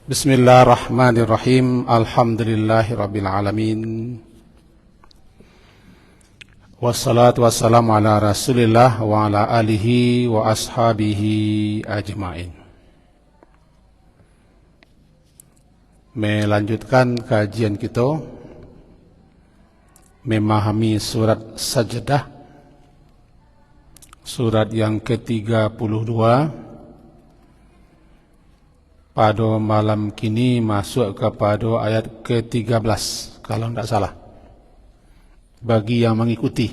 Bismillahirrahmanirrahim. Alhamdulillahirabbil alamin. Wassalatu wassalamu ala Rasulillah wa ala alihi wa ashabihi ajmain. Melanjutkan kajian kita memahami surat Sajdah, surat yang ke-32. Pada malam kini masuk kepada ayat ke-13 kalau tidak salah, bagi yang mengikuti.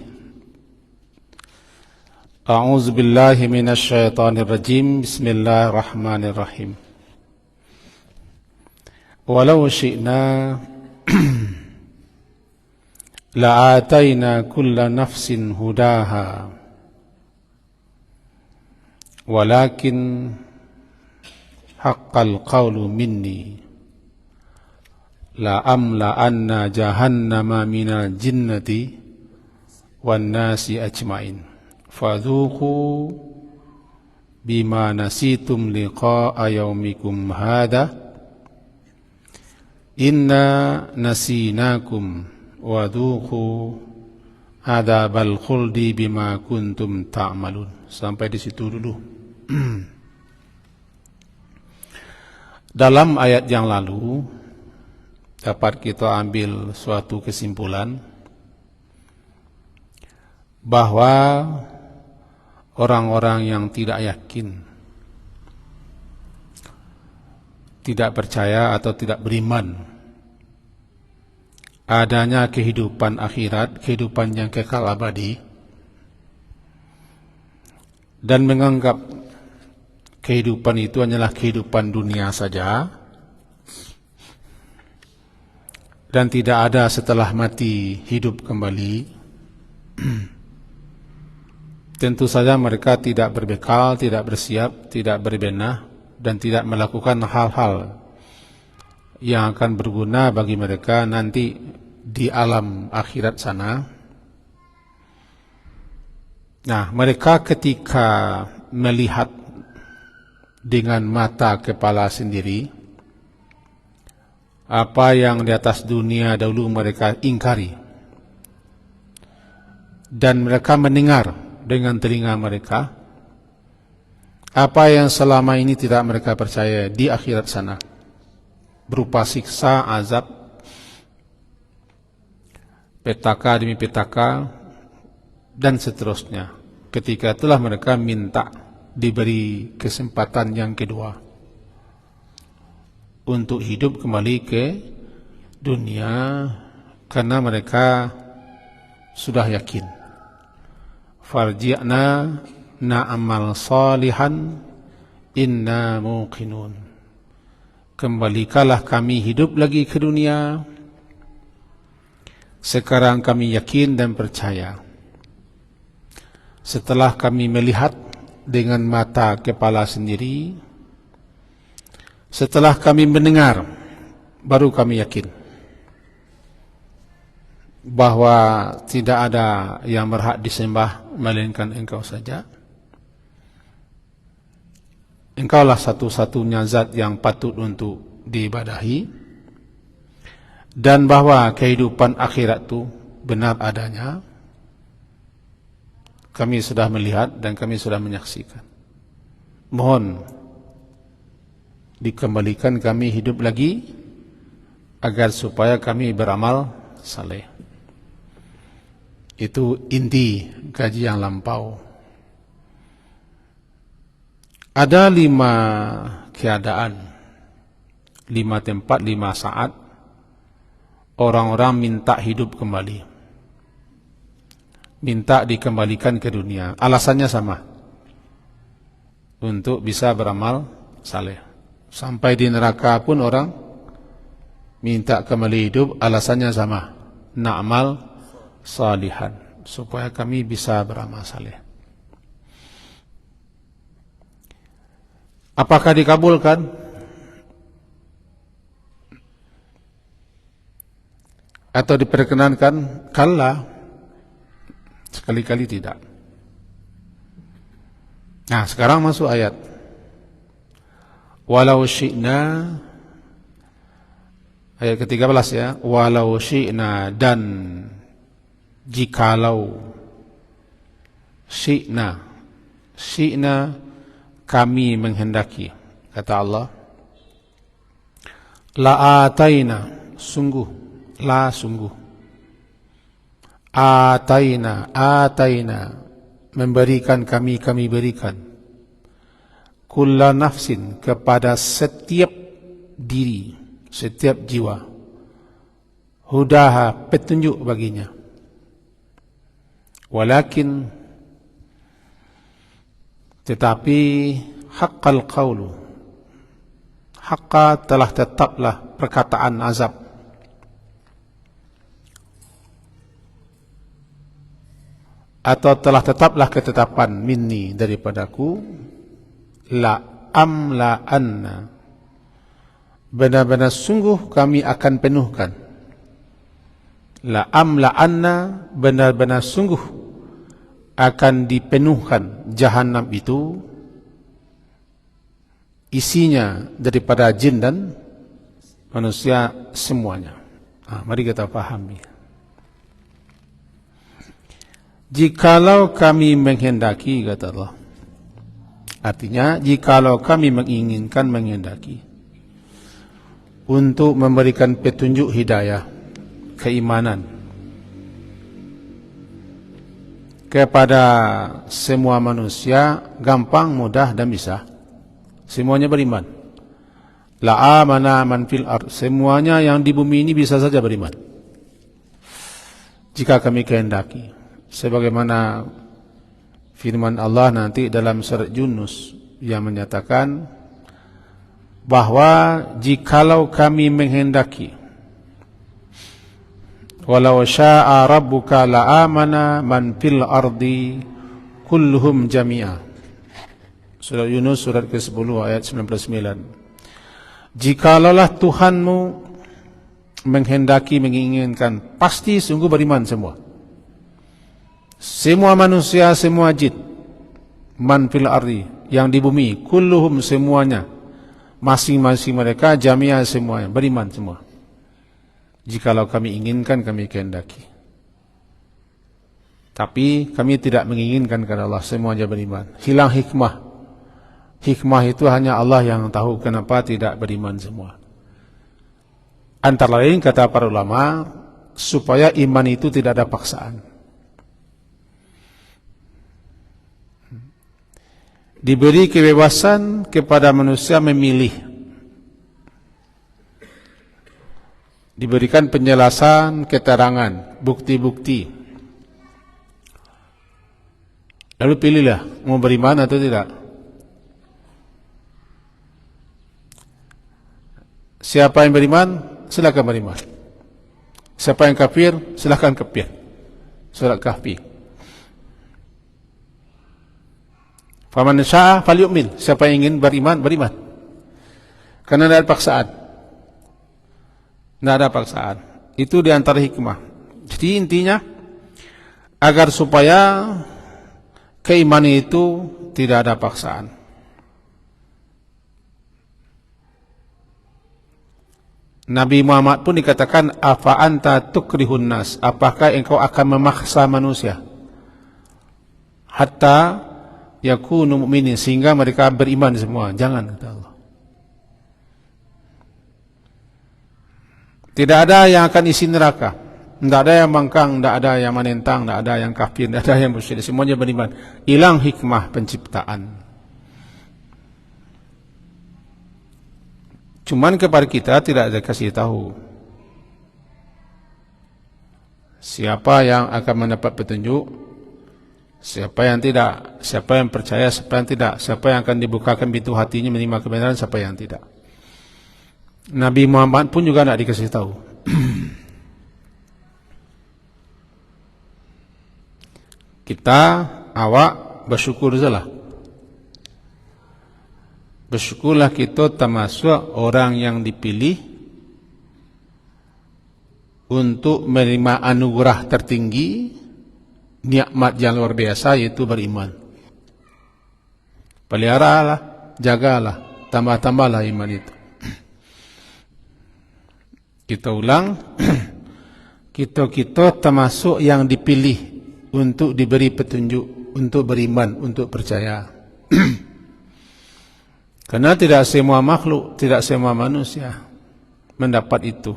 A'udzubillahi minasyaitonirrajim. Bismillahirrahmanirrahim. Walau syi'na la'ataina kulla nafsin hudaha walakin haqqal qawlu minni la amla anna jahannama minal jinnati wan nasi ajmain fadhuqu bima nasitum liqa'a yaumikum hadha inna nasinakum wadhuqu adabal khuldi bima kuntum ta'malun. Sampai di situ dulu. Dalam ayat yang lalu dapat kita ambil suatu kesimpulan bahwa orang-orang yang tidak yakin, tidak percaya atau tidak beriman adanya kehidupan akhirat, kehidupan yang kekal abadi, dan menganggap kehidupan itu hanyalah kehidupan dunia saja dan tidak ada setelah mati hidup kembali. Tentu saja mereka tidak berbekal, tidak bersiap, tidak berbenah, dan tidak melakukan hal-hal yang akan berguna bagi mereka nanti di alam akhirat sana. Nah, mereka ketika melihat dengan mata kepala sendiri apa yang di atas dunia dahulu mereka ingkari, dan mereka mendengar dengan telinga mereka apa yang selama ini tidak mereka percaya di akhirat sana, berupa siksa, azab, petaka demi petaka, dan seterusnya. Ketika itulah mereka minta diberi kesempatan yang kedua untuk hidup kembali ke dunia, karena mereka sudah yakin. Farji'na na'amal salihan inna muqinun. Kembalikanlah kami hidup lagi ke dunia, sekarang kami yakin dan percaya. Setelah kami melihat dengan mata kepala sendiri, setelah kami mendengar, baru kami yakin bahwa tidak ada yang berhak disembah melainkan Engkau saja. Engkaulah satu-satunya zat yang patut untuk diibadahi, dan bahwa kehidupan akhirat itu benar adanya. Kami sudah melihat dan kami sudah menyaksikan. Mohon dikembalikan kami hidup lagi agar supaya kami beramal saleh. Itu inti kaji yang lampau. Ada 5 keadaan, 5 tempat, 5 saat orang-orang minta hidup kembali, minta dikembalikan ke dunia. Alasannya sama, untuk bisa beramal saleh. Sampai di neraka pun orang minta kembali hidup, alasannya sama, na'mal salihan, supaya kami bisa beramal saleh. Apakah dikabulkan? Atau diperkenankan? Kalla, sekali-kali tidak. Nah, sekarang masuk ayat. Walau syi'na Ayat ke-13 ya, walau syi'na, dan jikalau, syi'na, syi'na kami menghendaki, kata Allah, la ataina, sungguh, la sungguh, ataina, ataina, memberikan kami berikan, kulla nafsin, kepada setiap diri, setiap jiwa, hudaha, petunjuk baginya. Walakin, tetapi, haqqal qawlu, haqqa telah tetaplah perkataan azab, atau telah tetaplah ketetapan minni, daripadaku, la amla anna, benar-benar sungguh kami akan penuhkan, la amla anna, benar-benar sungguh akan dipenuhkan jahanam itu, isinya daripada jin dan manusia semuanya. Mari kita pahami. Jikalau kami menghendaki, kata Allah. Artinya, jikalau kami menginginkan, menghendaki untuk memberikan petunjuk hidayah, keimanan kepada semua manusia, gampang, mudah, dan bisa. Semuanya beriman. La amana man fil ard, semuanya yang di bumi ini bisa saja beriman, jika kami kehendaki. Sebagaimana firman Allah nanti dalam surat Yunus yang menyatakan bahwa jikalau kami menghendaki, walau syaa rabbuka la amana man fil ardi kulluhum jami'a. Surat Yunus surat ke-10 ayat 99. Jikalaulah Tuhanmu menghendaki, menginginkan, pasti sungguh beriman semua. Semua manusia, semua jin, man fil ardi, yang di bumi, kulluhum, semuanya, masing-masing mereka, jami'ah, semuanya, beriman semua. Jikalau kami inginkan, kami kehendaki. Tapi kami tidak menginginkan karena Allah semuanya beriman. Hilang hikmah. Hikmah itu hanya Allah yang tahu kenapa tidak beriman semua. Antara lain kata para ulama, supaya iman itu tidak ada paksaan. Diberi kebebasan kepada manusia memilih. Diberikan penjelasan, keterangan, bukti-bukti. Lalu pilihlah, mau beriman atau tidak. Siapa yang beriman, silakan beriman. Siapa yang kafir, silakan kafir. Surat Kahfi. Faman syaa falyu'min, siapa yang ingin beriman, beriman. Karena tidak ada paksaan. Tidak ada paksaan. Itu di antara hikmah. Jadi intinya, agar supaya keimanan itu tidak ada paksaan. Nabi Muhammad pun dikatakan, afa anta tukrihun nas, apakah engkau akan memaksa manusia hatta yakunu mu'minin, sehingga mereka beriman semua. Jangan, kata Allah. Tidak ada yang akan isi neraka, tidak ada yang mangkang, tidak ada yang menentang, tidak ada yang kafir, tidak ada yang musyrik, semuanya beriman. Hilang hikmah penciptaan. Cuman kepada kita tidak ada kasih tahu siapa yang akan mendapat petunjuk, siapa yang tidak, siapa yang percaya, siapa yang tidak, siapa yang akan dibukakan pintu hatinya menerima kebenaran, siapa yang tidak. Nabi Muhammad pun juga tidak dikasih tahu. Kita, awak, bersyukur saja. Bersyukurlah kita termasuk orang yang dipilih untuk menerima anugerah tertinggi, nikmat yang luar biasa, yaitu beriman. Peliharalah, jagalah, tambah-tambahlah iman itu. Kita ulang, kita termasuk yang dipilih untuk diberi petunjuk, untuk beriman, untuk percaya. Karena tidak semua makhluk, tidak semua manusia mendapat itu.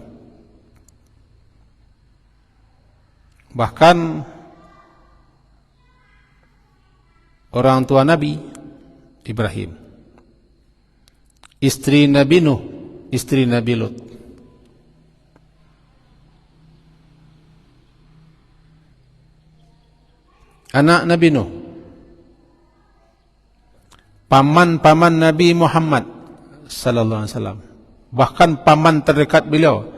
Bahkan orang tua Nabi Ibrahim, istri Nabi Nuh, istri Nabi Lut, anak Nabi Nuh, paman-paman Nabi Muhammad sallallahu alaihi wasallam, bahkan paman terdekat beliau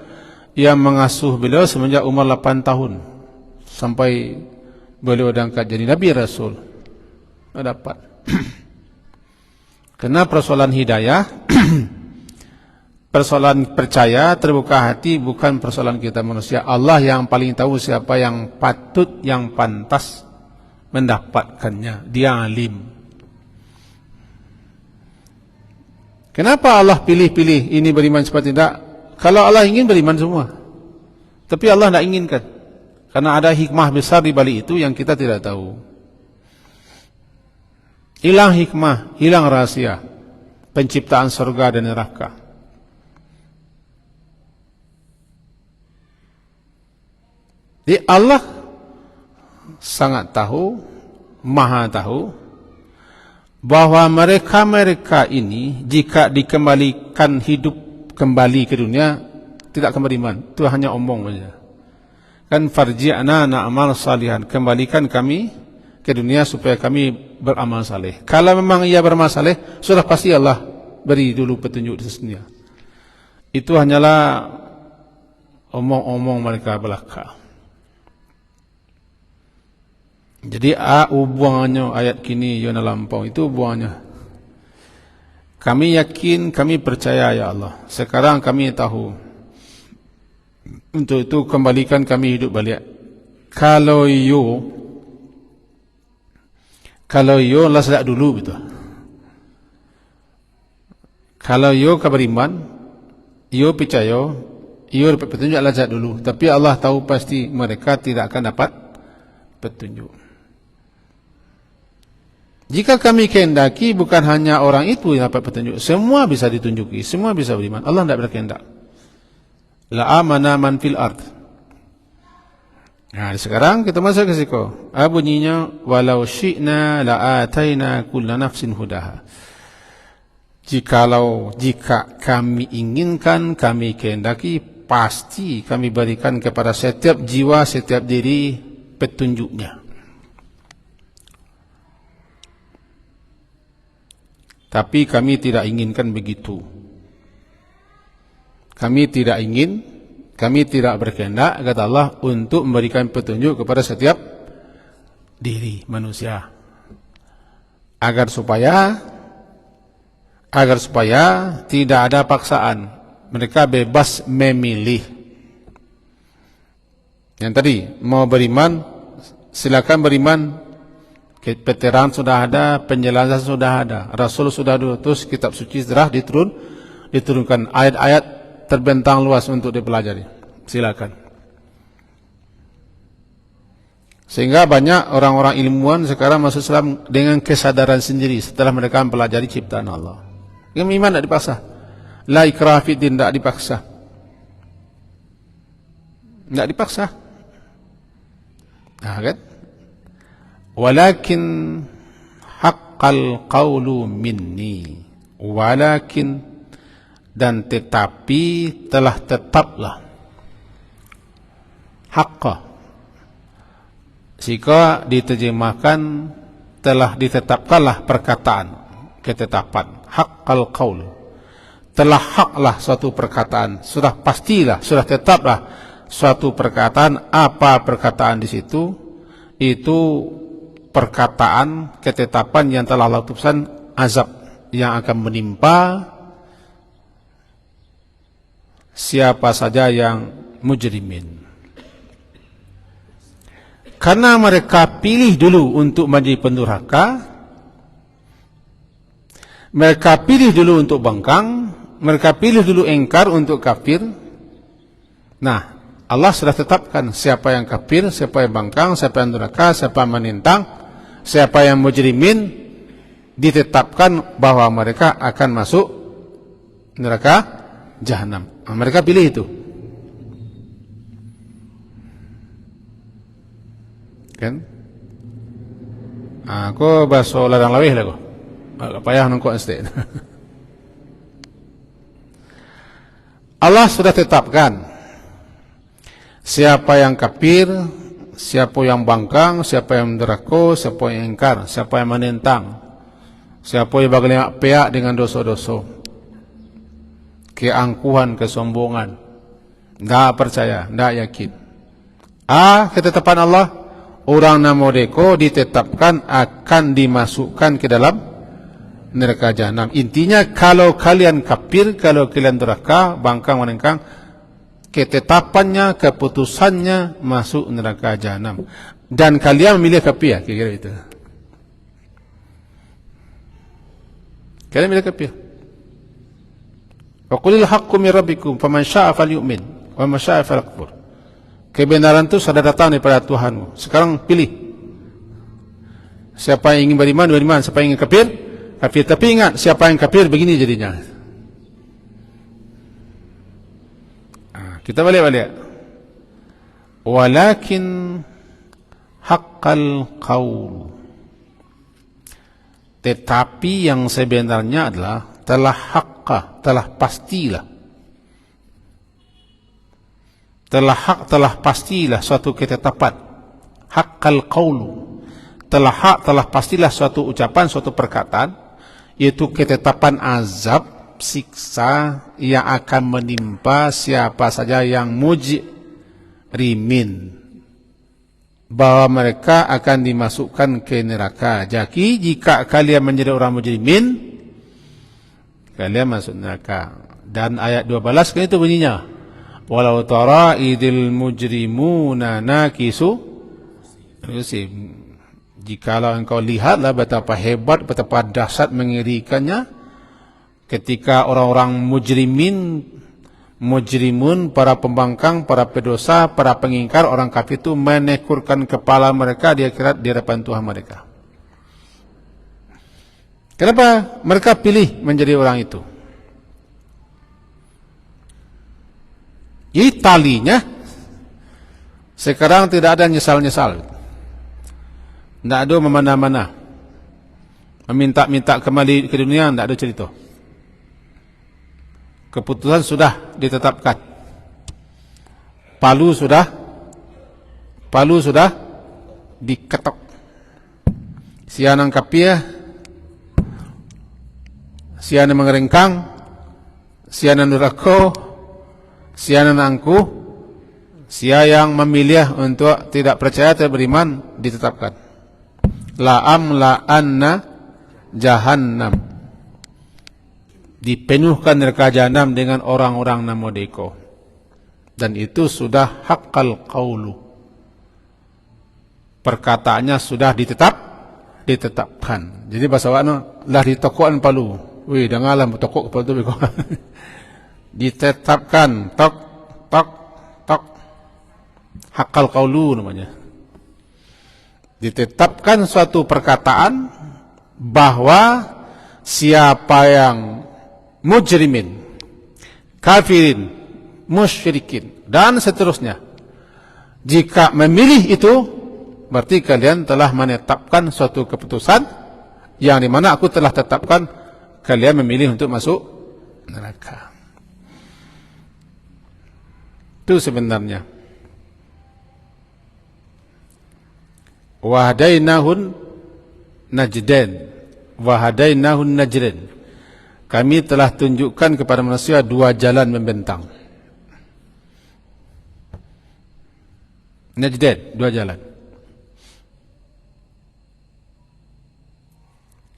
yang mengasuh beliau semenjak umur 8 tahun sampai beliau diangkat jadi Nabi Rasul. Dapat. Karena persoalan hidayah, persoalan percaya, terbuka hati, bukan persoalan kita manusia. Allah yang paling tahu siapa yang patut, yang pantas mendapatkannya. Dia alim. Kenapa Allah pilih-pilih ini beriman seperti tidak? Kalau Allah ingin beriman semua, tapi Allah tidak inginkan. Karena ada hikmah besar di balik itu yang kita tidak tahu. Hilang hikmah, hilang rahasia penciptaan surga dan neraka. Jadi Allah sangat tahu, maha tahu bahwa mereka-mereka ini jika dikembalikan hidup kembali ke dunia tidak akan beriman. Itu hanya omong saja. Kan farji'na na'mal salihan, kembalikan kami ke dunia supaya kami beramal saleh. Kalau memang ia beramal saleh, sudah pasti Allah beri dulu petunjuk di dunia. Itu hanyalah omong-omong mereka belaka. Jadi buangnya ayat kini yana lampau, itu buangnya. Kami yakin, kami percaya ya Allah. Sekarang kami tahu. Untuk itu kembalikan kami hidup balik. Kalau Allah sejak dulu betul. Kalau kau beriman, percaya, dapat petunjuk Allah sejak dulu. Tapi Allah tahu pasti mereka tidak akan dapat petunjuk. Jika kami kehendaki, bukan hanya orang itu yang dapat petunjuk, semua bisa ditunjuki, semua bisa beriman. Allah tidak berkehendak. La amana man fil ard. Nah, sekarang kita masuk ke situ. Bunyinya walau syi'na la ataina kulla nafsin hudaha. Jika kami inginkan, kami kehendaki, pasti kami berikan kepada setiap jiwa, setiap diri petunjuknya. Tapi kami tidak inginkan begitu. Kami tidak ingin, kami tidak berkehendak, kata Allah, untuk memberikan petunjuk kepada setiap diri manusia. Agar supaya tidak ada paksaan. Mereka bebas memilih. Yang tadi, mau beriman, silakan beriman. Peterangan sudah ada, penjelasan sudah ada, Rasul sudah diutus, kitab suci sudah diturunkan, ayat-ayat terbentang luas untuk dipelajari. Silakan. Sehingga banyak orang-orang ilmuwan sekarang masuk Islam dengan kesadaran sendiri setelah mereka mempelajari ciptaan Allah. Yang iman tidak dipaksa. La ikraha fid din, tidak dipaksa. Tidak dipaksa. Nah, kan? Walakin haqqal qawlu minni. Walakin, dan tetapi telah tetaplah. Haqqa. Jika diterjemahkan telah ditetapkanlah perkataan, ketetapan. Haqqal qaul. Telah haklah suatu perkataan, sudah pastilah, sudah tetaplah suatu perkataan. Apa perkataan di situ? Itu perkataan, ketetapan yang telah Allah tetapkan, azab yang akan menimpa siapa saja yang mujrimin. Karena mereka pilih dulu untuk menjadi pendurhaka, mereka pilih dulu untuk bangkang, mereka pilih dulu engkar untuk kafir, Nah, Allah sudah tetapkan siapa yang kafir, siapa yang bangkang, siapa yang durhaka, siapa yang menentang, siapa yang mujrimin, ditetapkan bahwa mereka akan masuk neraka jahanam. Nah, mereka pilih itu. Kan? Aku baso ladang lawih lah kok. Agak payah nongkok estate. Allah sudah tetapkan siapa yang kafir, siapa yang bangkang, siapa yang derako, siapa yang ingkar, siapa yang menentang, siapa yang bergeliat pihak dengan dosa-dosa, keangkuhan, kesombongan, tidak percaya, tidak yakin. Ketetapan Allah, orang namodeko ditetapkan akan dimasukkan ke dalam neraka jahanam. Intinya kalau kalian kafir, kalau kalian durhaka, bangkang, menengkang, ketetapannya, keputusannya masuk neraka jahanam. Dan kalian memilih kafir, kira-kira itu. Kalian memilih kafir. Wa qulil haqqu min rabbikum faman syaa'a falyu'min wa man syaa'a falyakfur. Kebenaran itu sudah datang daripada Tuhanmu. Sekarang pilih. Siapa yang ingin beriman, siapa yang ingin kafir, kafir. Tapi ingat, siapa yang kafir begini jadinya. Kita balik. Walakin haqqal qaul. Tetapi yang sebenarnya adalah telah haqqah, telah pastilah. Telah pastilah suatu ketetapan. Haqqal qaulu. Telah pastilah suatu ucapan, suatu perkataan, yaitu ketetapan azab, siksa yang akan menimpa siapa saja yang mujrimin, bahwa mereka akan dimasukkan ke neraka. Jadi jika kalian menjadi orang mujrimin, kalian masuk neraka. Dan ayat 12 kan itu bunyinya, walau tara idil mujrimuna nakisu rusim. Jikalau engkau lihatlah betapa hebat, betapa dahsyat, mengerikannya ketika orang-orang mujrimun, para pembangkang, para pendosa, para pengingkar, orang kafir itu menekurkan kepala mereka di akhirat di hadapan Tuhan mereka. Kenapa mereka pilih menjadi orang itu? Jadi talinya sekarang tidak ada nyesal-nyesal. Tidak ada memana-mana, meminta-minta kembali ke dunia, tidak ada cerita. Keputusan sudah ditetapkan. Palu sudah diketok. Sianang kapia, sianang mengerengkang, sianang durhaka, sianang angkuh, sia yang memilih untuk tidak percaya, tidak beriman, ditetapkan. La'amla'anna jahannam, dipenuhkan neraka jahanam dengan orang-orang namodeko. Dan itu sudah haqqal qaulu, perkataannya sudah ditetapkan. Jadi bahasa wakna lah ditokokan palu. Wih, dah ngalam tokok palu tu beko. Ditetapkan, tok. Haqqal qaulu namanya. Ditetapkan suatu perkataan bahwa siapa yang mujrimin, kafirin, musyrikin, dan seterusnya, jika memilih itu, berarti kalian telah menetapkan suatu keputusan yang dimana aku telah tetapkan kalian memilih untuk masuk neraka. Itu sebenarnya. Wahdainahun najdain, wahdainahun najdain. Kami telah tunjukkan kepada manusia dua jalan membentang. Najdain, dua jalan.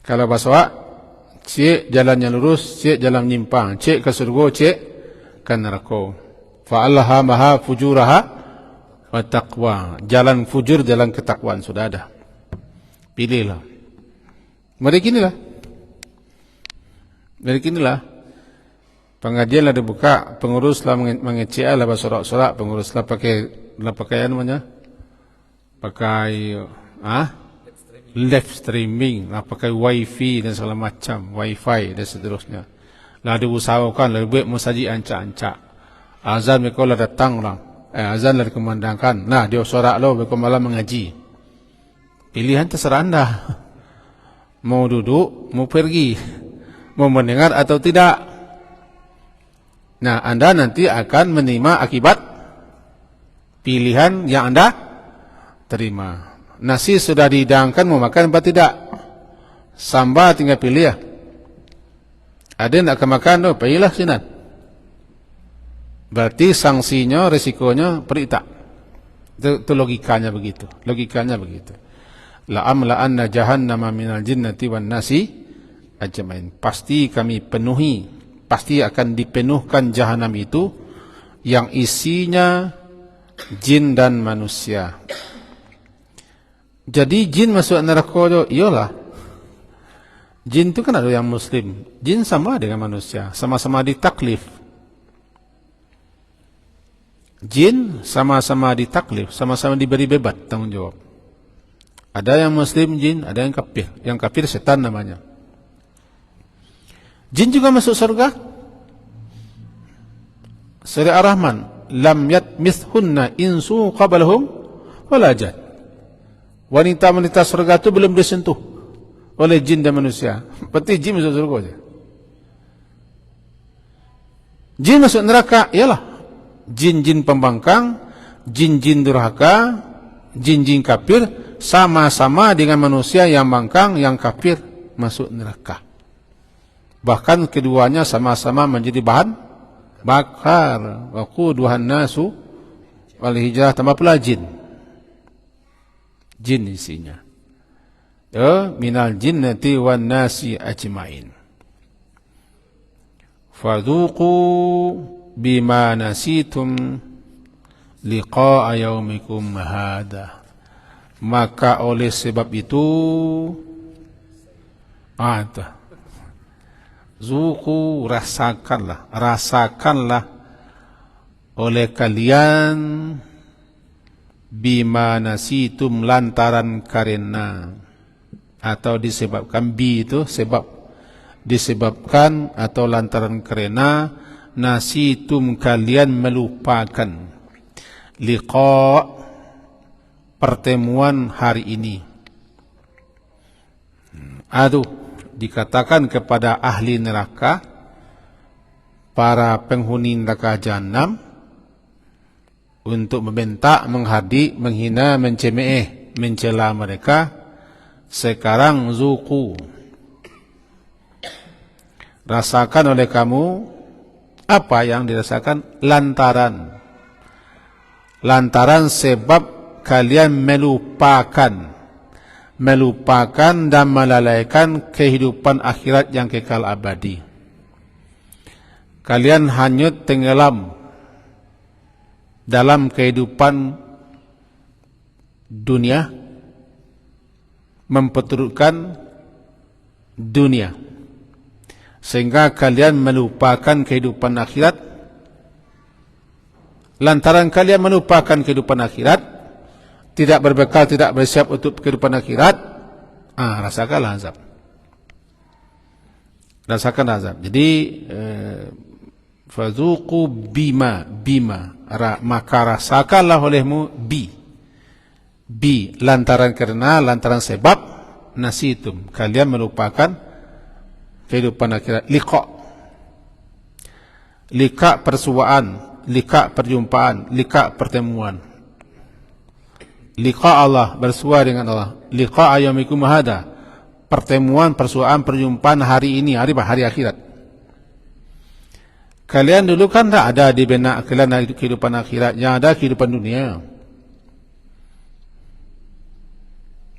Kalau bahasa cik jalan yang lurus, cik jalan menyimpang, cik ke surga, cik ke neraka. Fa'alhamaha fujuraha wa taqwa. Jalan fujur, jalan ketakwaan sudah ada. Pilihlah. Mari kinilah. Pengajian lah dibuka, pengurus lah mengecek lah bersorak-sorak, pengurus lah pakai namanya, pakai live streaming lah, pakai wifi dan segala macam, wifi dan seterusnya. Lah diusahakan lebih musaji ancak-ancak. Azan mereka lah datang lah, azan lah dikumandangkan. Nah dia sorak lo, mereka malah mengaji. Pilihan terserah anda, mau duduk, mau pergi, mau mendengar atau tidak. Nah, anda nanti akan menerima akibat pilihan yang anda terima. Nasi sudah dihidangkan, mau makan apa tidak? Sambal tinggal pilih ya. Ada yang nak makan tu, pilihlah sinan. Berarti sanksinya, risikonya perita. Itu logikanya begitu. Logikanya begitu. La'amla'anna jahannama minal jinnati wan nasi ajmain. Pasti kami penuhi. Pasti akan dipenuhkan jahanam itu yang isinya jin dan manusia. Jadi jin masuk neraka itu, iyalah. Jin itu kan ada yang muslim. Jin sama dengan manusia, sama-sama ditaklif. Jin sama-sama ditaklif, sama-sama diberi beban tanggung jawab. Ada yang muslim jin, ada yang kafir. Yang kafir setan namanya. Jin juga masuk surga. Surah Ar-Rahman, lam yatmithunna insu qablahum wala jan. Wanita-wanita surga itu belum disentuh oleh jin dan manusia. Berarti jin masuk surga aja. Jin masuk neraka, ialah jin-jin pembangkang, jin-jin durhaka, jin-jin kafir, sama-sama dengan manusia yang bangkang, yang kafir, masuk neraka. Bahkan keduanya sama-sama menjadi bahan bakar. Waquduhan nasu wal hijrah, tambah pula jin. Jin isinya. Minal jinnati wan nasi ajmain. Fadhuqu bima nasitum liqa'a yaumikum hadha. Maka oleh sebab itu zuku, rasakanlah oleh kalian bima nasitum, lantaran karena, atau disebabkan bi itu sebab, disebabkan atau lantaran karena nasitum kalian melupakan liqa, pertemuan hari ini. Dikatakan kepada ahli neraka, para penghuni neraka jahanam, untuk membentak, menghardik, menghina, mencemeh, mencela mereka. Sekarang zuku, rasakan oleh kamu apa yang dirasakan, lantaran sebab kalian melupakan dan melalaikan kehidupan akhirat yang kekal abadi. Kalian hanyut tenggelam dalam kehidupan dunia, memperturutkan dunia, sehingga kalian melupakan kehidupan akhirat. Lantaran kalian melupakan kehidupan akhirat, tidak berbekal, tidak bersiap untuk kehidupan akhirat, rasakanlah azab. Rasakan azab. Jadi fadzuqu bima, maka rasakanlah olehmu bi, lantaran karena, lantaran sebab nasitum, kalian melupakan kehidupan akhirat. Liqa persuaan, liqa perjumpaan, liqa pertemuan. Liqa Allah, bersua dengan Allah. Liqa ayyamikum hada, pertemuan, persuaan, perjumpaan hari ini, hari akhirat. Kalian dulu kan tak ada di benak kalian kehidupan akhirat, yang ada kehidupan dunia.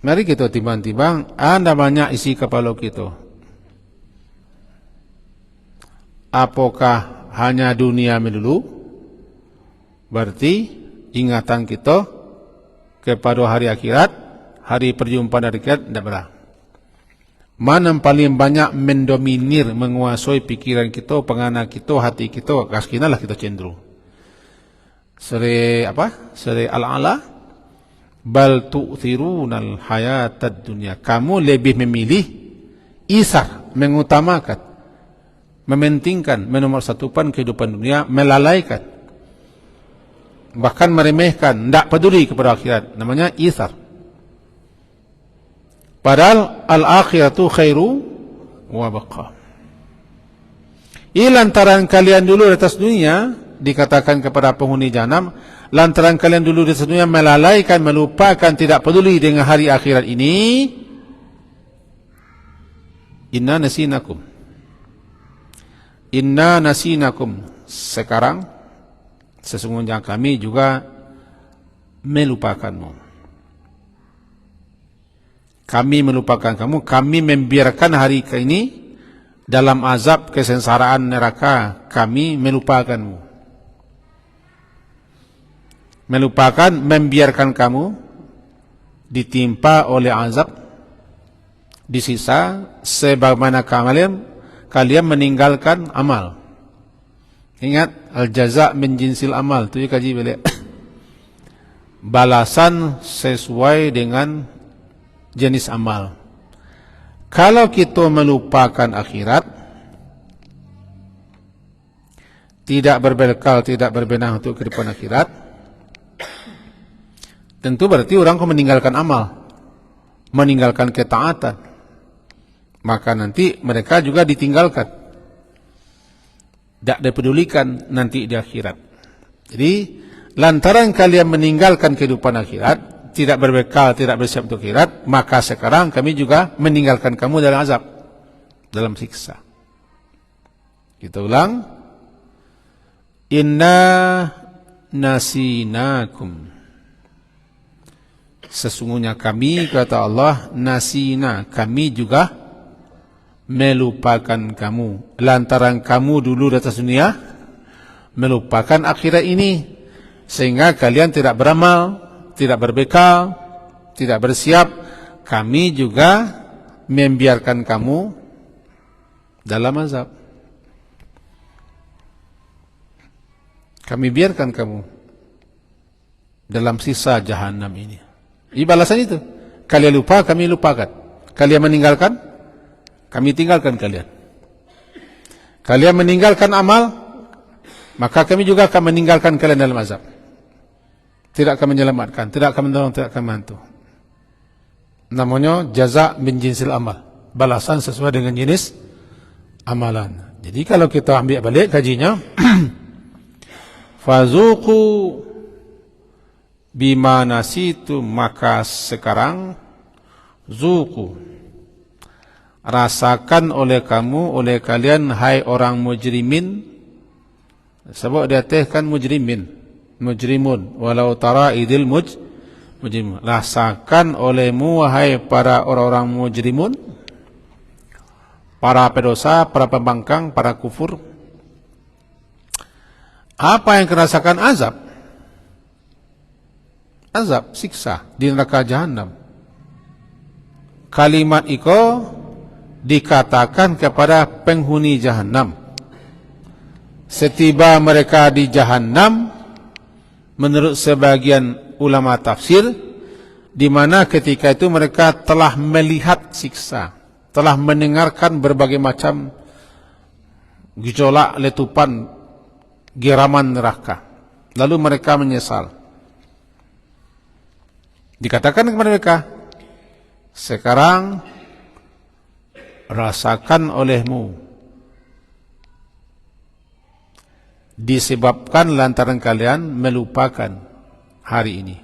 Mari kita timbang-timbang, anda banyak isi kepala kita. Apakah hanya dunia dulu? Berarti ingatan kita kepada hari akhirat, hari perjumpaan hari akhirat, tidak benar. Mana yang paling banyak mendominir, menguasai pikiran kita, penganan kita, hati kita, kaskinalah kita cenderung. Surah apa? Surah Al-A'la. Bal tu'thirunal hayatad dunya. Kamu lebih memilih isar, mengutamakan, mementingkan, menomorsatukan kehidupan dunia, melalaikan, bahkan meremehkan, tidak peduli kepada akhirat. Namanya isar. Padahal al-akhiratu khairu wa baqa. Lantaran kalian dulu di atas dunia, dikatakan kepada penghuni jahanam, lantaran kalian dulu di atas dunia melalaikan, melupakan, tidak peduli dengan hari akhirat ini, inna nasinakum, sekarang sesungguhnya kami juga melupakanmu. Kami melupakan kamu, kami membiarkan hari ini dalam azab kesengsaraan neraka, kami melupakanmu. Melupakan, membiarkan kamu ditimpa oleh azab, disisa sebagaimana kalian meninggalkan amal. Ingat, al-jaza min jinsil amal, itu kaji balik. Balasan sesuai dengan jenis amal. Kalau kita melupakan akhirat, tidak berbekal, tidak berbenah untuk kehidupan akhirat, tentu berarti orang meninggalkan amal, meninggalkan ketaatan, maka nanti mereka juga ditinggalkan, tidak dipedulikan nanti di akhirat. Jadi lantaran kalian meninggalkan kehidupan akhirat, tidak berbekal, tidak bersiap untuk akhirat, maka sekarang kami juga meninggalkan kamu dalam azab, dalam siksa. Kita ulang. Inna nasinakum. Sesungguhnya kami, kata Allah, nasina, kami juga melupakan kamu. Lantaran kamu dulu di atas dunia melupakan akhirat ini, sehingga kalian tidak beramal, tidak berbekal, tidak bersiap, kami juga membiarkan kamu dalam azab. Kami biarkan kamu dalam sisa jahanam ini. Ini balasan itu. Kalian lupa, kami lupakan. Kalian meninggalkan, kami tinggalkan kalian. Kalian meninggalkan amal, maka kami juga akan meninggalkan kalian dalam azab. Tidak akan menyelamatkan, tidak akan menolong, tidak akan membantu. Namanya jaza min jinsil amal, balasan sesuai dengan jenis amalan. Jadi kalau kita ambil balik kajinya, fazuqu bima nasitum, maka sekarang zuqu, rasakan oleh kamu, oleh kalian, hai orang mujrimin. Sebab dia tehkan mujrimin, mujrimun, walau tara idil mujrimun, rasakan olehmu wahai para orang-orang mujrimun, para pedosa, para pembangkang, para kufur. Apa yang kerasakan? Azab, azab, siksa di neraka jahanam. Kalimat itu dikatakan kepada penghuni jahanam setiba mereka di jahanam. Menurut sebagian ulama tafsir, di mana ketika itu mereka telah melihat siksa, telah mendengarkan berbagai macam gejolak, letupan, geraman neraka, lalu mereka menyesal. Dikatakan kepada mereka, sekarang rasakan olehmu, disebabkan lantaran kalian melupakan hari ini.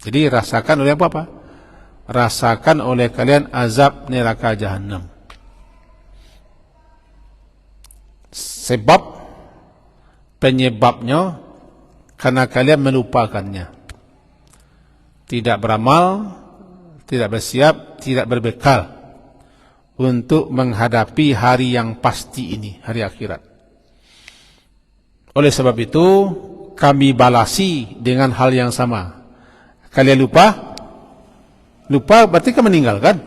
Jadi rasakan oleh apa? Rasakan oleh kalian azab neraka jahanam. Sebab penyebabnya karena kalian melupakannya. Tidak beramal, tidak bersiap, tidak berbekal untuk menghadapi hari yang pasti ini, hari akhirat. Oleh sebab itu, kami balasi dengan hal yang sama. Kalian lupa? Lupa berarti kan meninggalkan.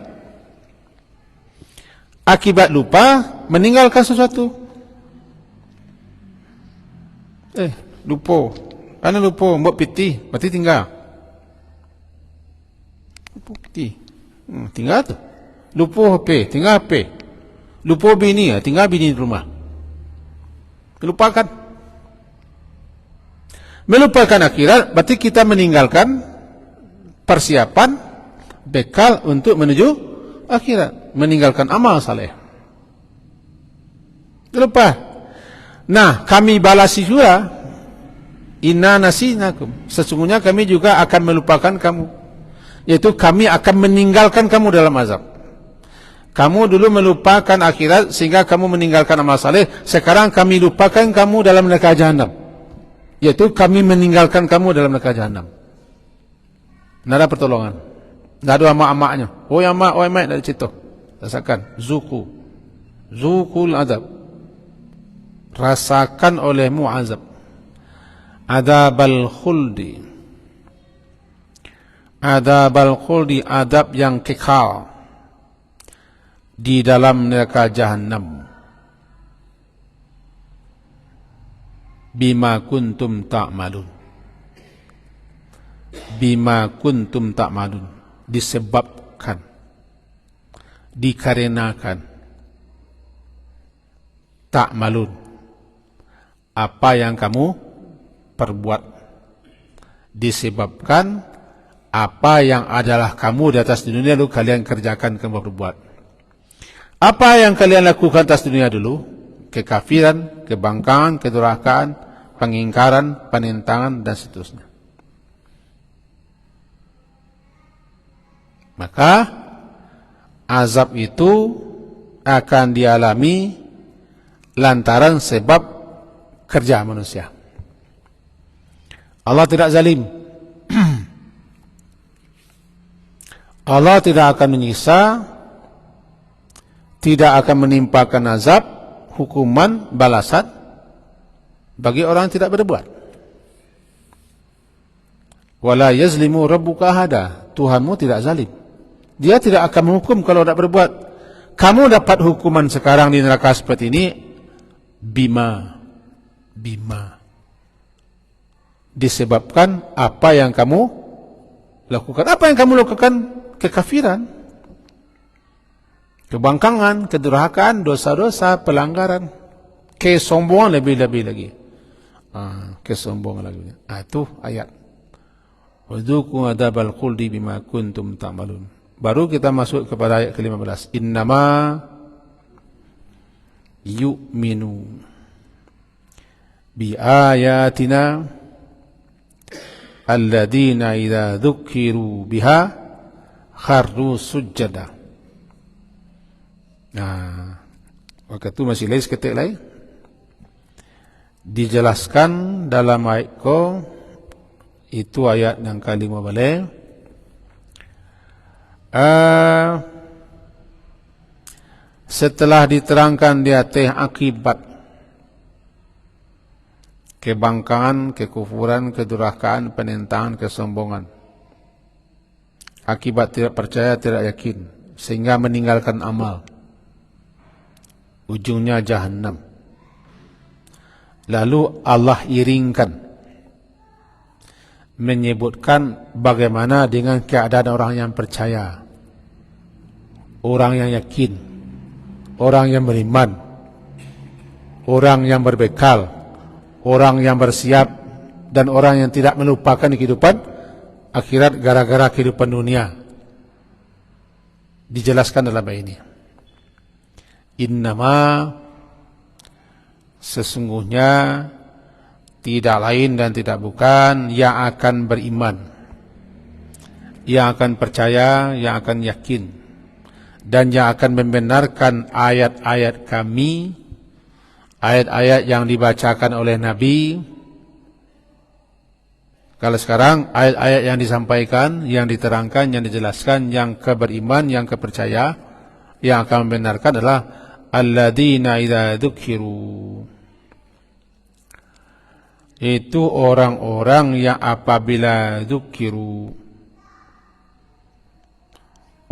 Akibat lupa meninggalkan sesuatu. Lupa. Karena lupa buat piti, berarti tinggal. Lupa piti. Tinggal tu. Lupa HP, tinggal HP. Lupa bini, tinggal bini di rumah. Lupakan. Melupakan akhirat berarti kita meninggalkan persiapan bekal untuk menuju akhirat, meninggalkan amal saleh. Lupa. Nah, kami balasi juga. Inna nasinakum. Sesungguhnya kami juga akan melupakan kamu. Yaitu kami akan meninggalkan kamu dalam azab. Kamu dulu melupakan akhirat sehingga kamu meninggalkan amal saleh. Sekarang kami lupakan kamu dalam neraka jahanam. Yaitu kami meninggalkan kamu dalam neraka jahanam. Tidak ada pertolongan. Tidak ada amak-amaknya. Oh ya mak, oh ya mak, dari situ. Rasakan. Zukul azab. Rasakan olehmu azab. Adabal khuldi. Adabal khuldi, adab yang kekal di dalam neraka jahanam. Bima kuntum ta'malun. Bima kuntum ta'malun, disebabkan, dikarenakan, ta'malun, apa yang kamu perbuat, disebabkan apa yang adalah kamu di atas dunia lalu kalian kerjakan, kamu perbuat. Apa yang kalian lakukan atas dunia dulu? Kekafiran, kebangkangan, kedurhakaan, pengingkaran, penentangan, dan seterusnya. Maka azab itu akan dialami lantaran sebab kerja manusia. Allah tidak zalim. Allah tidak akan menyiksa, tidak akan menimpakan azab, hukuman, balasan bagi orang yang tidak berbuat. Wala yazlimu rabbuka ahada. Tuhanmu tidak zalim. Dia tidak akan menghukum kalau tidak berbuat. Kamu dapat hukuman sekarang di neraka seperti ini bima disebabkan apa yang kamu lakukan. Apa yang kamu lakukan? Kekafiran, kebangkangan, kedurhakaan, dosa-dosa, pelanggaran, kesombongan, lebih-lebih lagi. Kesombongan lagi. Itu ayat. Wadzuqu adzabal khuldi bima kuntum ta'malun. Baru kita masuk kepada ayat ke-15. Innama yu'minu bi ayatina alladina idza dzukiru biha kharru sujjada. Nah, waktu itu masih lagi seketik lagi. Dijelaskan dalam ayat itu ayat yang ke-15. Setelah diterangkan di atas akibat kebangkangan, kekufuran, kedurhakaan, penentangan, kesombongan, akibat tidak percaya, tidak yakin, sehingga meninggalkan amal, ujungnya jahanam. Lalu Allah iringkan, menyebutkan bagaimana dengan keadaan orang yang percaya, orang yang yakin, orang yang beriman, orang yang berbekal, orang yang bersiap, dan orang yang tidak melupakan kehidupan akhirat gara-gara kehidupan dunia. Dijelaskan dalam ayat ini. Innama, sesungguhnya tidak lain dan tidak bukan yang akan beriman, yang akan percaya, yang akan yakin, dan yang akan membenarkan ayat-ayat kami, ayat-ayat yang dibacakan oleh Nabi. Kalau sekarang ayat-ayat yang disampaikan, yang diterangkan, yang dijelaskan, yang keberiman, yang kepercaya, yang akan membenarkan adalah alladzina idza dzukiru. Itu orang-orang yang apabila dzukiru,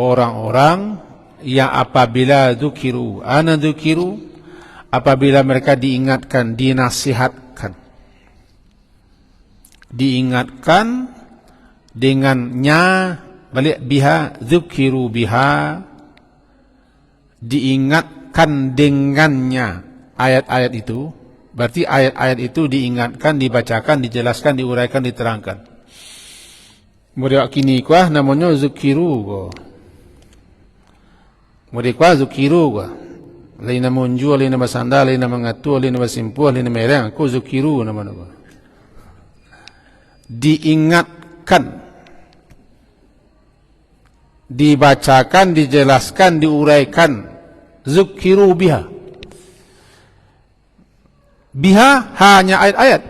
orang-orang yang apabila dzukiru, apabila mereka diingatkan, dinasihatkan, diingatkan dengannya, balik biha, dzukiru biha, diingatkan dengannya ayat-ayat itu. Berarti ayat-ayat itu diingatkan, dibacakan, dijelaskan, diuraikan, diterangkan. Mudah kini kuah namanya zukiru ko. Mudah kuah zukiru ko. Lain nama unju, lain nama sandal, lain nama ngatu, lain nama simpuh, lain nama mereng. Aku zukiru namanya ko. Diingatkan, dibacakan, dijelaskan, diuraikan. Zukiru biha. Biha hanya ayat-ayat.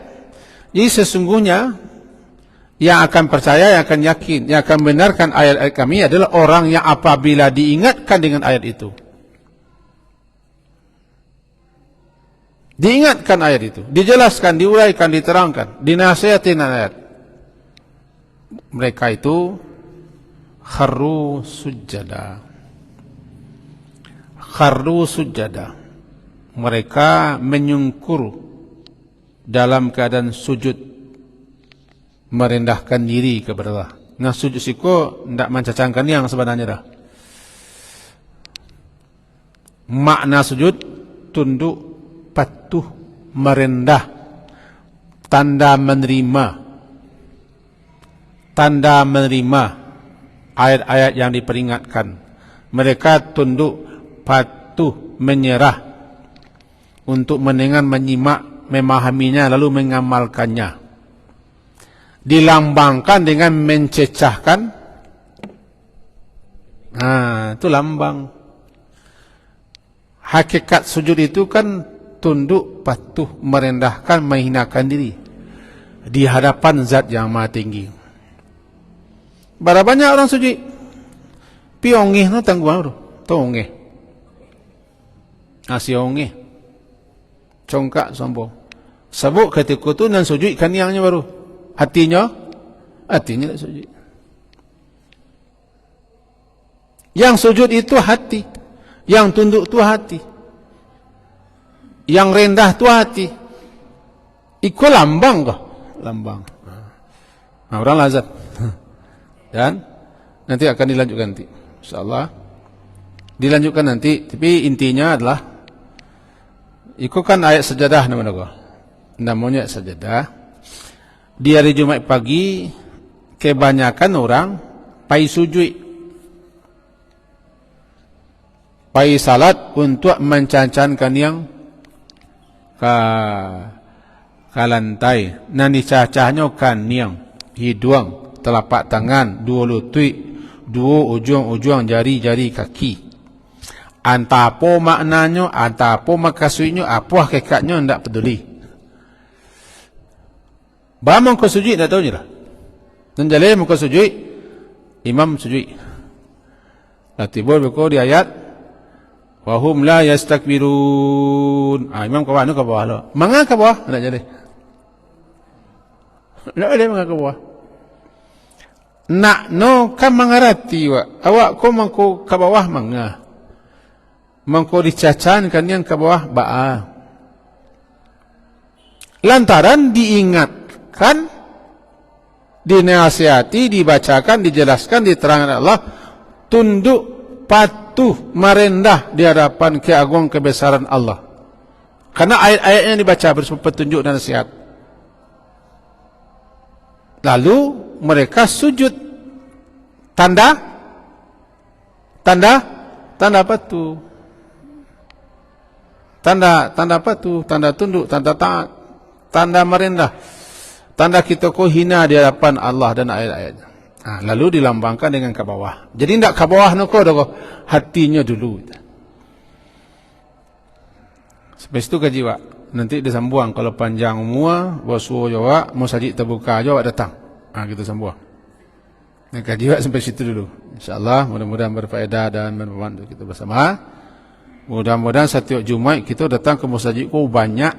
Jadi sesungguhnya yang akan percaya, yang akan yakin, yang akan benarkan ayat-ayat kami adalah orang yang apabila diingatkan dengan ayat itu. Diingatkan ayat itu, dijelaskan, diuraikan, diterangkan, dinasihatin ayat. Mereka itu kharru sujada. Kharru sujada. Mereka menyungkur dalam keadaan sujud, merendahkan diri kepada Allah. Nah, sujud siko tidak mencacangkan yang sebenarnya dah. Makna sujud tunduk, patuh, merendah, tanda menerima, ayat-ayat yang diperingatkan. Mereka tunduk, patuh, menyerah untuk mendengar, menyimak, memahaminya, lalu mengamalkannya. Dilambangkan dengan mencecahkan. Itu lambang. Hakikat sujud itu kan tunduk, patuh, merendahkan, menghinakan diri di hadapan zat yang maha tinggi. Berapa banyak orang sujud? Piongih no tangguh bro, tongeh. Asiongeh. Congkak sombong. Sebut ketika tu dan sujud kan yangnya baru. Hatinya tak sujud. Yang sujud itu hati. Yang tunduk tu hati. Yang rendah tu hati. Ikut lambang kah? Lambang. Nah, orang lazat. Dan nanti akan dilanjutkan nanti. InsyaAllah. Dilanjutkan nanti. Tapi intinya adalah ikut kan ayat sajadah namanya sajadah. Di hari Jumat pagi kebanyakan orang pai sujud, pai salat untuk mencancankan yang ke lantai. Nanti cacahnya kan yang hidung, telapak tangan, dua lutut, dua ujung-ujung jari-jari kaki. Entah apa maknanya, entah apa makasudnya, apa hakikatnya, tidak peduli. Bangun ke sujud, tak tahu je lah. Dan jalan muka sujud, imam sujud. Latibur berkau di ayat, wahum la yastakbirun. Imam ke bawah, ke bawah lah. Manga ke bawah, tak jadi. Tak boleh manga ke bawah. Nak no kan mengarati awak ko mangko ke bawah manga. Mangko dicacankan yang ke bawah ba'a. Lantaran diingatkan, dinasihati, dibacakan, dijelaskan, diterangkan Allah, tunduk, patuh, merendah di hadapan keagungan kebesaran Allah. Karena ayat-ayatnya dibaca bersama petunjuk dan nasihat. Lalu mereka sujud, tanda patuh. Tanda patuh, tanda tunduk, tanda taat, tanda merendah, tanda kita hina di hadapan Allah dan ayat-ayatnya. Lalu dilambangkan dengan ke bawah. Jadi tidak ke bawah hatinya dulu. Sebab itu ke jiwa. Nanti disambung kalau panjang umur, bosuh jawab, mau sajik terbuka jawab datang. Kita sambung. Dan ke jiwa sampai situ dulu. InsyaAllah mudah-mudahan berfaedah dan bermanfaat untuk kita bersama. Mudah-mudahan setiap Jumat kita datang ke masjid banyak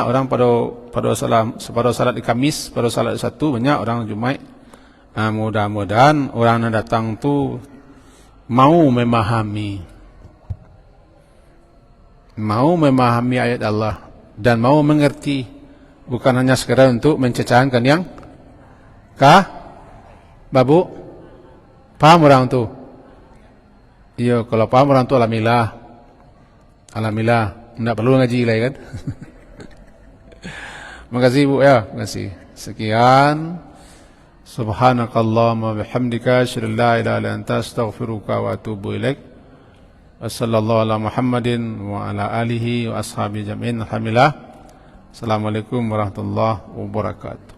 orang pada salat di Kamis, pada salat satu banyak orang Jumat. Mudah-mudahan orang yang datang tu mau memahami ayat Allah dan mau mengerti, bukan hanya sekedar untuk mencecahkan yang babu paham orang tu. Iya, kalau paham orang tu alhamdulillah, tidak perlu ngaji lagi kan. Makasih Bu ya, makasih. Sekian. Subhanakallahumma bihamdika asyhadu an la ilaha illa anta astaghfiruka wa atubu ilaik. Wassallallahu ala Muhammadin wa ala alihi wa ashabihi jami'in. Alhamdulillah. Assalamualaikum warahmatullahi wabarakatuh.